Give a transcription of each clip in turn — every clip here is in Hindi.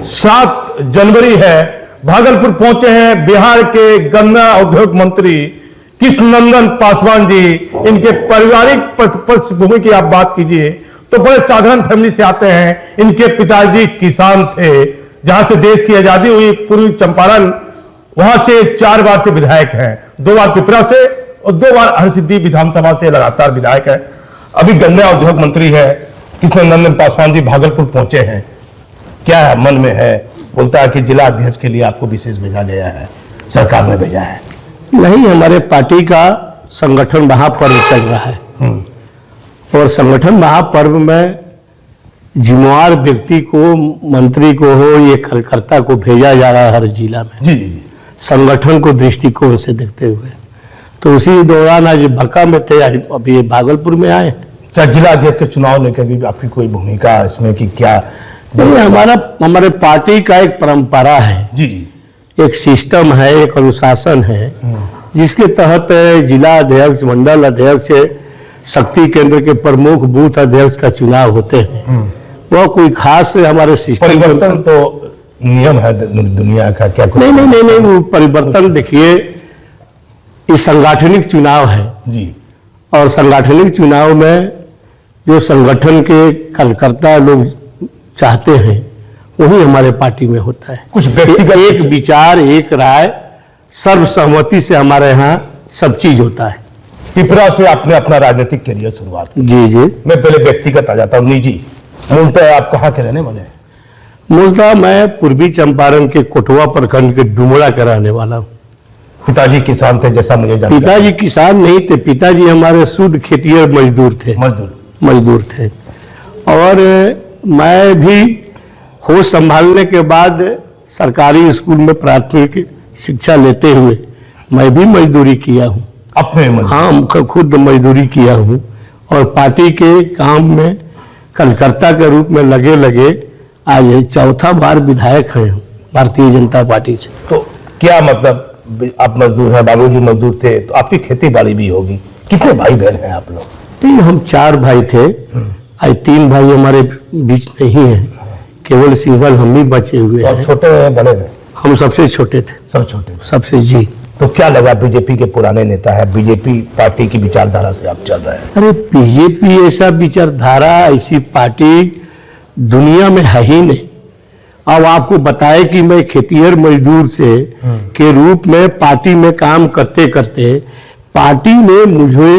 7 जनवरी है, भागलपुर पहुंचे हैं बिहार के गन्ना उद्योग मंत्री कृष्णनंदन पासवान जी। इनके पारिवारिक पृष्ठभूमि की आप बात कीजिए तो बड़े साधारण फैमिली से आते हैं। इनके पिताजी किसान थे, जहां से देश की आजादी हुई पूर्वी चंपारण, वहां से 4 बार से विधायक हैं, 2 बार पिपरा से और 2 बार हरसिद्धि विधानसभा से लगातार विधायक है। अभी गन्ना उद्योग मंत्री है कृष्णनंदन पासवान जी भागलपुर पहुंचे हैं। क्या है मन में है? बोलता है कि जिला अध्यक्ष के लिए आपको विशेष भेजा गया है, सरकार ने भेजा है। नहीं, हमारे पार्टी का संगठन महापर्व चल रहा है और संगठन महापर्व में जिम्मेवार व्यक्ति को, मंत्री को हो, ये कार्यकर्ता को भेजा जा रहा है हर जिला में। जी जी। संगठन को दृष्टिकोण से देखते हुए, तो उसी दौरान आज बंका में थे, आज अभी भागलपुर में आए हैं। क्या जिला अध्यक्ष के चुनाव लेकर भी आपकी कोई भूमिका इसमें कि क्या? नहीं, हमारे पार्टी का एक परंपरा है जी जी, एक सिस्टम है, एक अनुशासन है, जिसके तहत जिला अध्यक्ष, मंडल अध्यक्ष, शक्ति केंद्र के प्रमुख, बूथ अध्यक्ष का चुनाव होते हैं। वह कोई खास हमारे सिस्टम परिवर्तन तो नियम है दुनिया का, क्या नहीं नहीं नहीं नहीं, वो परिवर्तन देखिए, ये सांगठनिक चुनाव है जी, और सांगठनिक चुनाव में जो संगठन के कार्यकर्ता लोग चाहते हैं वही हमारे पार्टी में होता है। कुछ व्यक्तिगत एक विचार, एक राय, सर्वसहमति से हमारे यहाँ सब चीज होता है। पिपरा से आपने अपना राजनीतिक करियर शुरुआत की। जी जी। मैं पहले व्यक्तिगत आ जाता हूँ, निजी। मूलतः आप कहाँ के रहने वाले हैं? मूलतः मैं पूर्वी चंपारण के कोटवा प्रखंड के डुमरा का रहने वाला हूँ। पिताजी किसान थे जैसा मुझे जानकारी। पिताजी किसान नहीं थे, पिताजी हमारे शुद्ध खेतिहर मजदूर थे। मजदूर थे। और मैं भी होश संभालने के बाद सरकारी स्कूल में प्राथमिक शिक्षा लेते हुए मैं भी मजदूरी किया हूँ। अपने हाँ, खुद मजदूरी किया हूँ और पार्टी के काम में कार्यकर्ता के रूप में लगे लगे आज 4था बार विधायक हैं भारतीय जनता पार्टी से। तो क्या मतलब, आप मजदूर हैं, बाबूजी मजदूर थे, तो आपकी खेती बाड़ी भी होगी। कितने भाई बहन हैं आप लोग? नहीं, हम 4 भाई थे, आज 3 भाई हमारे बीच नहीं है, केवल सिंगल हम ही बचे हुए हैं। छोटे हैं बड़े हैं? हम सबसे छोटे थे। सब छोटे? सबसे। जी। तो क्या लगा, बीजेपी के पुराने नेता है, बीजेपी पार्टी की विचारधारा से आप चल रहे हैं? अरे बीजेपी ऐसा विचारधारा, ऐसी पार्टी दुनिया में है ही नहीं। अब आपको बताए कि मैं खेतिहर मजदूर से के रूप में पार्टी में काम करते करते पार्टी ने मुझे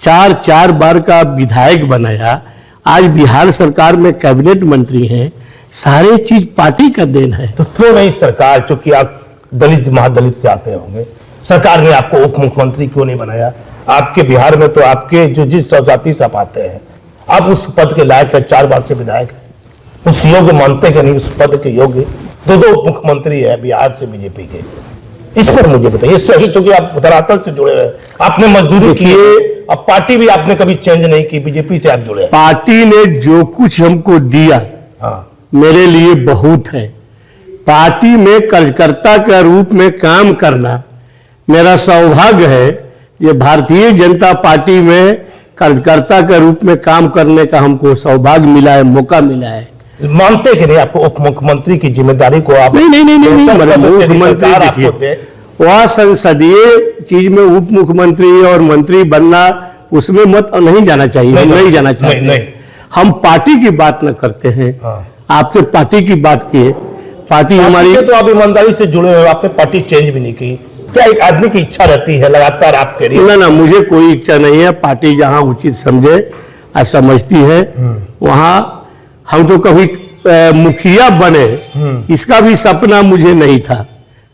4 बार का विधायक बनाया। आज बिहार सरकार में कैबिनेट मंत्री हैं। सारे चीज पार्टी का देन है। तो क्यों नहीं सरकार, चूंकि आप दलित महादलित से आते होंगे, सरकार ने आपको उप मुख्यमंत्री क्यों नहीं बनाया? आपके बिहार में तो आपके जो जिस जाति से आप आते हैं, आप उस पद के लायक है, 4 बार से विधायक है, उस योग्य मानते हैं नहीं? उस पद के योग्य 2 उप मुख्यमंत्री है बिहार से बीजेपी के। इस पर मुझे बताइए, सही, क्योंकि आप धरातल से जुड़े हैं, आपने मजदूरी की है, अब पार्टी भी आपने कभी चेंज नहीं की, बीजेपी से आप जुड़े हैं। पार्टी ने जो कुछ हमको दिया, हाँ, मेरे लिए बहुत है। पार्टी में कार्यकर्ता का रूप में काम करना मेरा सौभाग्य है। ये भारतीय जनता पार्टी में कार्यकर्ता के रूप में काम करने का हमको सौभाग्य मिला है, मौका मिला है। मानते कि नहीं आपको उप मुख्यमंत्री की जिम्मेदारी को? आप नहीं, मुख्यमंत्री वह संसदीय चीज में उप मुख्यमंत्री और मंत्री बनना, उसमें मत नहीं जाना चाहिए। नहीं जाना चाहिए। हम पार्टी की बात न करते हैं। हाँ। आपसे पार्टी की बात की है। पार्टी हमारी, तो आप ईमानदारी से जुड़े हो, आपने पार्टी चेंज भी नहीं की। क्या एक आदमी की इच्छा रहती है लगातार आप करिए? ना, मुझे कोई इच्छा नहीं है। पार्टी जहां उचित समझे और समझती है वहां हम तो कभी मुखिया बने, इसका भी सपना मुझे नहीं था।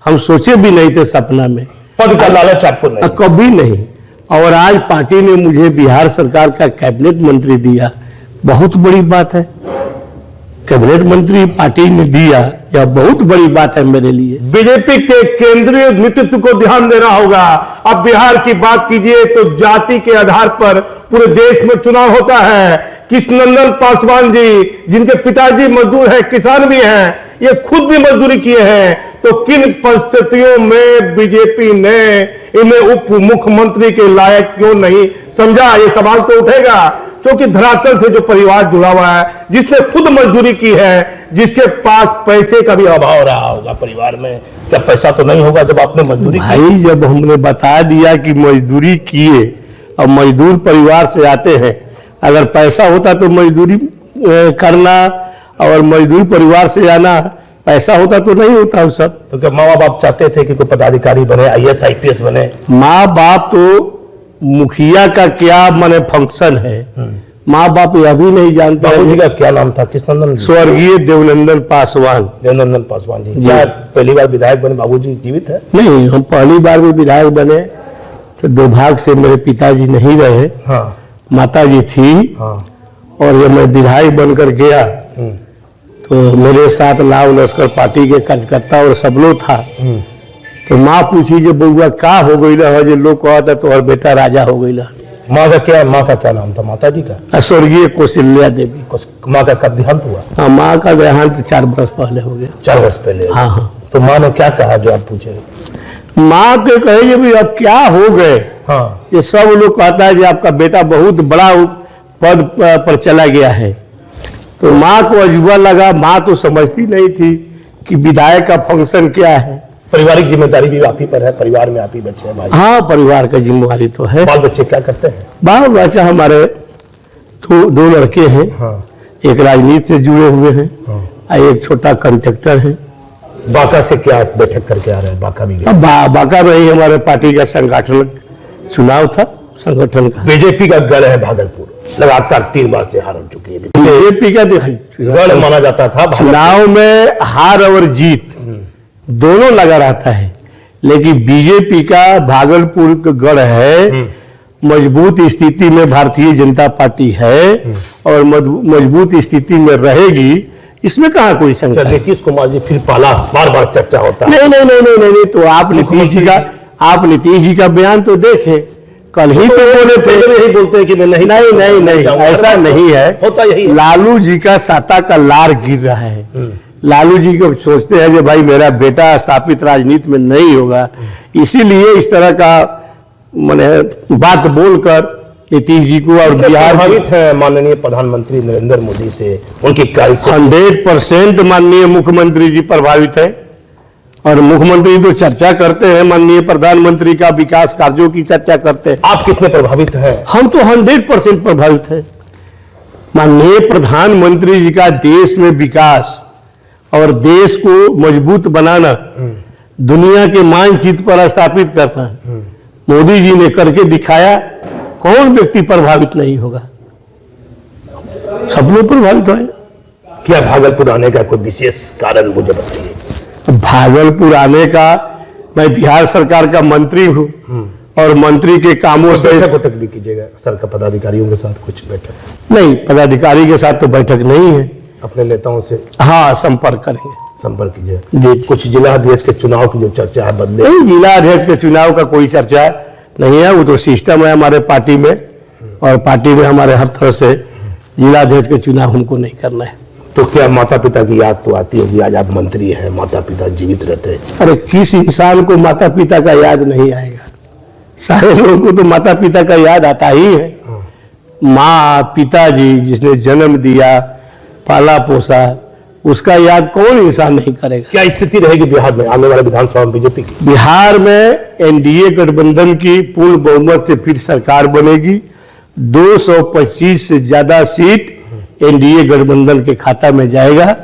हम सोचे भी नहीं थे सपना में। पद का लालच आपको नहीं? कभी नहीं। और आज पार्टी ने मुझे बिहार सरकार का कैबिनेट मंत्री दिया, बहुत बड़ी बात है। कैबिनेट मंत्री पार्टी ने दिया, यह बहुत बड़ी बात है मेरे लिए। बीजेपी के केंद्रीय नेतृत्व को ध्यान देना होगा। अब बिहार की बात कीजिए तो जाति के आधार पर पूरे देश में चुनाव होता है। कृष्णनंदन पासवान जी, जिनके पिताजी मजदूर है, किसान भी हैं, ये खुद भी मजदूरी किए हैं, तो किन परिस्थितियों में बीजेपी ने इन्हें उप मुख्यमंत्री के लायक क्यों नहीं समझा? ये सवाल तो उठेगा। क्योंकि धरातल से जो परिवार जुड़ा हुआ है, जिसने खुद मजदूरी की है, जिसके पास पैसे का भी अभाव रहा होगा परिवार में। क्या पैसा तो नहीं होगा जब आपने मजदूरी की? भाई जब हमने बता दिया कि मजदूरी किए और मजदूर परिवार से आते हैं, अगर पैसा होता तो मजदूरी करना और मजदूर परिवार से आना, पैसा होता तो नहीं होता वो सब। तो क्या माँ बाप चाहते थे कि कोई पदाधिकारी बने, IAS IPS बने? माँ बाप तो मुखिया का क्या माने फंक्शन है, माँ बाप यह भी नहीं जानते। बाबूजी का क्या नाम था? कृष्णनंदन? स्वर्गीय देवनंदन पासवान। देवनंदन पासवान जी। क्या पहली बार विधायक बने? बाबूजी जीवित है? नहीं, हम पहली बार भी विधायक बने तो दुर्भाग्य से मेरे पिताजी नहीं रहे, हाँ माताजी थी। हाँ। और जब मैं विधायक बनकर गया तो मेरे साथ लाव लश्कर पार्टी के कार्यकर्ता और सब लोग था। तो माँ पूछी जब बउआ का हो गई है, जो लोग कहता तो और बेटा राजा हो गई। माँ का क्या नाम था माताजी का? स्वर्गीय कौशल्या देवी। माँ का कब देहांत हुआ? हाँ, माँ का देहांत 4 वर्ष पहले हो गया। 4 वर्ष पहले? हाँ हाँ। तो माँ ने क्या कहा जो आप पूछे? माँ के कहे भी अब क्या हो गए। हाँ। ये सब लोग कहता है कि आपका बेटा बहुत बड़ा पद पर चला गया है। तो माँ को अजूबा लगा। माँ तो समझती नहीं थी कि विधायक का फंक्शन क्या है। पारिवारिक जिम्मेदारी भी आप ही पर है, परिवार में आप ही बच्चे हैं भाई? हाँ, परिवार का जिम्मेवारी तो है। बाल बच्चे क्या करते हैं? बाल बच्चा हमारे दो लड़के हैं। हाँ। एक राजनीति से जुड़े हुए हैं। हाँ। और एक छोटा कंडक्टर है। बांका से क्या बैठक करके आ रहे हैं? बांका भी गए? अब बांका में ही हमारे पार्टी का संगठन चुनाव था, संगठन का। बीजेपी का गढ़ है भागलपुर, लगातार 3 बार से हार हो चुकी है। बीजेपी का गढ़ माना जाता था। चुनाव में हार और जीत दोनों लगा रहता है, लेकिन बीजेपी का भागलपुर का गढ़ है। मजबूत स्थिति में भारतीय जनता पार्टी है और मजबूत स्थिति में रहेगी, इसमें कहाँ कोई शंका है। नीतीश कुमार जी फिर पाला, बार बार चर्चा होता है। नहीं। तो आप नीतीश जी का बयान तो देखें, कल ही तो बोले थे। यही बोलते हैं कि मैं नहीं, ऐसा नहीं है। होता यही है। लालू जी का साता का लार गिर रहा है। लालू जी को सोचते हैं कि भाई मेरा बेटा स्थापित राजनीति में नहीं होगा, इसीलिए इस तरह का माने बात बोलकर नीतीश जी को और बिहार प्रभावित है माननीय प्रधानमंत्री नरेंद्र मोदी से, उनकी कार्य से 100% माननीय मुख्यमंत्री जी प्रभावित है। और मुख्यमंत्री तो चर्चा करते हैं, माननीय प्रधानमंत्री का विकास कार्यों की चर्चा करते हैं। आप कितने प्रभावित हैं? हम तो 100% प्रभावित हैं। माननीय प्रधानमंत्री जी का देश में विकास और देश को मजबूत बनाना, दुनिया के मानचित्र पर स्थापित करना मोदी जी ने करके दिखाया। कौन व्यक्ति प्रभावित नहीं होगा? सब लोग प्रभावित है। क्या भागलपुर आने का कोई विशेष कारण मुझे बताइए? भागलपुर आने का, मैं बिहार सरकार का मंत्री हूँ और मंत्री के कामों से बैठक भी कीजिएगा सरकार पदाधिकारियों के साथ? कुछ बैठक नहीं, पदाधिकारी के साथ तो बैठक नहीं है। अपने नेताओं से हाँ, संपर्क करेंगे। संपर्क कीजिए जी। कुछ जिला अध्यक्ष के चुनाव की जो चर्चा है बदले? नहीं, जिला अध्यक्ष के चुनाव का कोई चर्चा नहीं है। वो तो सिस्टम है हमारे पार्टी में, और पार्टी में हमारे हर तरह से जिला अध्यक्ष के चुनाव हमको नहीं करना है। तो क्या माता पिता की याद तो आती होगी? आज आप मंत्री हैं, माता पिता जीवित रहते। अरे किस इंसान को माता पिता का याद नहीं आएगा? सारे लोगों को तो माता पिता का याद आता ही है। माँ, पिताजी जिसने जन्म दिया, पाला पोसा, उसका याद कौन इंसान नहीं करेगा? क्या स्थिति रहेगी बिहार में आने वाले विधानसभा में बीजेपी की? बिहार में एनडीए गठबंधन की पूर्ण बहुमत से फिर सरकार बनेगी। 225 से ज्यादा सीट एनडीए गठबंधन के खाता में जाएगा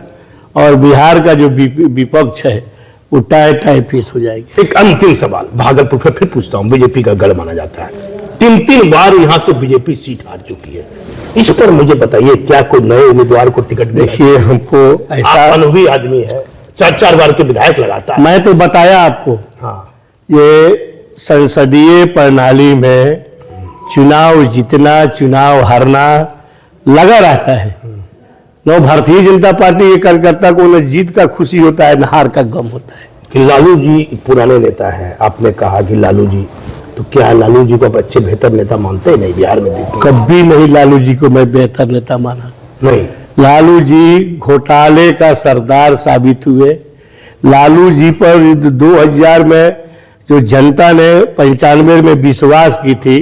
और बिहार का जो विपक्ष है वो टाई फीस हो जाएगी। एक अंतिम सवाल भागलपुर पे फिर पूछता हूँ। बीजेपी का गढ़ माना जाता है, 3 बार यहाँ से बीजेपी सीट हार चुकी है। इस पर मुझे बताइए, क्या कोई नए उम्मीदवार को टिकट? देखिए, हमको ऐसा, अनुभवी आदमी है, 4 बार के विधायक लगाता है। मैं तो बताया आपको। हाँ। ये संसदीय प्रणाली में चुनाव जीतना, चुनाव हारना लगा रहता है। न भारतीय जनता पार्टी के कार्यकर्ता को न जीत का खुशी होता है, न हार का गम होता है। कि लालू जी पुराने नेता हैं, आपने कहा कि लालू जी, तो क्या लालू जी को अच्छे बेहतर नेता मानते ही नहीं बिहार में? कभी नहीं लालू जी को मैं बेहतर नेता माना। नहीं, लालू जी घोटाले का सरदार साबित हुए। लालू जी पर 2000 में जो जनता ने 95 में विश्वास की थी,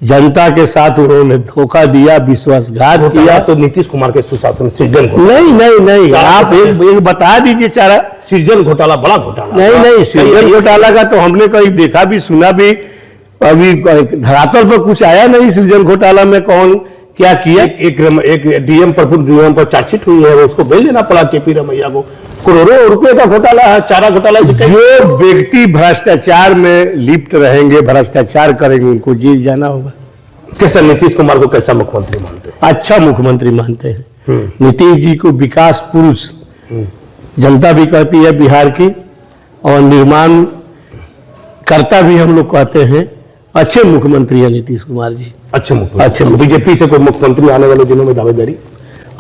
जनता के साथ उन्होंने धोखा दिया, विश्वासघात किया। तो नीतीश कुमार के सुशासन सृजन नहीं नहीं नहीं, आप एक बता दीजिए चारा। सृजन घोटाला बड़ा घोटाला। नहीं नहीं, सृजन घोटाला का तो हमने कहीं देखा भी सुना भी, अभी धरातल पर कुछ आया नहीं। सृजन घोटाला में कौन क्या किया? एक डीएम पर चार्जशीट हुई है, उसको भेज देना पड़ा केपी रमैया को। करोड़ों रुपए का घोटाला है, चारा घोटाला। जो व्यक्ति भ्रष्टाचार में लिप्त रहेंगे, भ्रष्टाचार करेंगे, उनको जेल जाना होगा। कैसा नीतीश कुमार को कैसा मुख्यमंत्री मानते हैं? अच्छा मुख्यमंत्री मानते हैं। नीतीश जी को विकास पुरुष जनता भी कहती है बिहार की, और निर्माण करता भी हम लोग कहते हैं। अच्छे मुख्यमंत्री है नीतीश कुमार जी। अच्छे बीजेपी से कोई मुख्यमंत्री आने वाले दिनों में दावेदारी?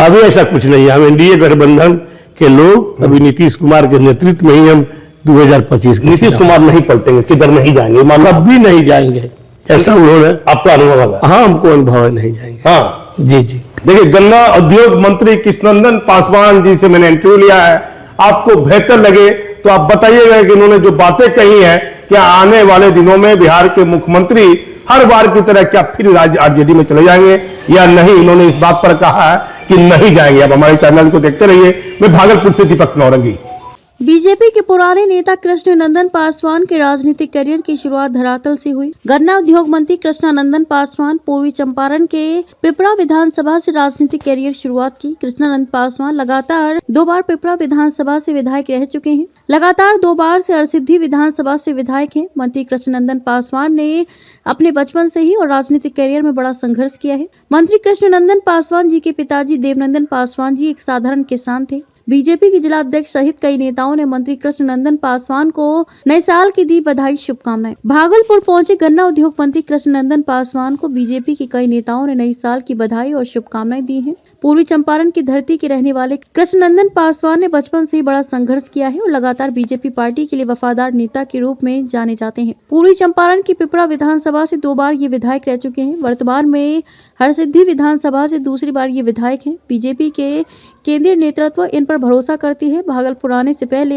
अभी ऐसा कुछ नहीं है। हम एनडीए गठबंधन के लोग अभी नीतीश कुमार के नेतृत्व में ही हम 2025 नीतीश कुमार नहीं पलटेंगे, किधर नहीं जाएंगे? कभी नहीं जाएंगे, ऐसा उन्होंने। आपका अनुभव है? हाँ, हमको अनुभव है, नहीं जाएंगे। हाँ जी जी। देखिए, गन्ना उद्योग मंत्री कृष्णनंदन पासवान जी से मैंने इंटरव्यू लिया है। आपको बेहतर लगे तो आप बताइएगा कि उन्होंने जो बातें कही है, क्या आने वाले दिनों में बिहार के मुख्यमंत्री हर बार की तरह क्या फिर आरजेडी में चले जाएंगे या नहीं? उन्होंने इस बात पर कहा है कि नहीं जाएंगे। अब हमारे चैनल को देखते रहिए। मैं भागलपुर से दीपक नौरंगी। बीजेपी के पुराने नेता कृष्णनंदन पासवान के राजनीतिक करियर की शुरुआत धरातल से हुई। गन्ना उद्योग मंत्री कृष्णनंदन पासवान पूर्वी चंपारण के पिपरा विधानसभा से राजनीतिक करियर शुरुआत की। कृष्णनंदन पासवान लगातार 2 बार पिपरा विधानसभा से विधायक रह चुके हैं। लगातार 2 बार से हरसिद्धि विधानसभा से विधायक हैं। मंत्री कृष्णनंदन पासवान ने अपने बचपन से ही और राजनीतिक करियर में बड़ा संघर्ष किया है। मंत्री कृष्णनंदन पासवान जी के पिताजी देवनंदन पासवान जी एक साधारण किसान थे। बीजेपी के जिला अध्यक्ष सहित कई नेताओं ने मंत्री कृष्णनंदन पासवान को नए साल की दी बधाई, शुभकामनाएं। भागलपुर पहुंचे गन्ना उद्योग मंत्री कृष्णनंदन पासवान को बीजेपी के कई नेताओं ने नई साल की बधाई और शुभकामनाएं दी हैं। पूर्वी चंपारण की धरती के रहने वाले कृष्णनंदन पासवान ने बचपन से ही बड़ा संघर्ष किया है और लगातार बीजेपी पार्टी के लिए वफादार नेता के रूप में जाने जाते हैं। पूर्वी चंपारण की पिपरा विधानसभा से 2 बार ये विधायक रह चुके हैं। वर्तमान में हरसिद्धि विधानसभा से दूसरी बार ये विधायक हैं। बीजेपी के केंद्रीय नेतृत्व इन पर भरोसा करती है। भागलपुर आने से पहले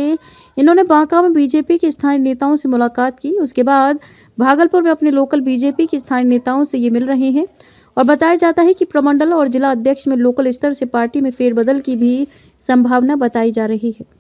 इन्होंने बांका में बीजेपी के स्थानीय नेताओं से मुलाकात की। उसके बाद भागलपुर में अपने लोकल बीजेपी के स्थानीय नेताओं से ये मिल रहे हैं और बताया जाता है कि प्रमंडल और जिला अध्यक्ष में लोकल स्तर से पार्टी में फेरबदल की भी संभावना बताई जा रही है।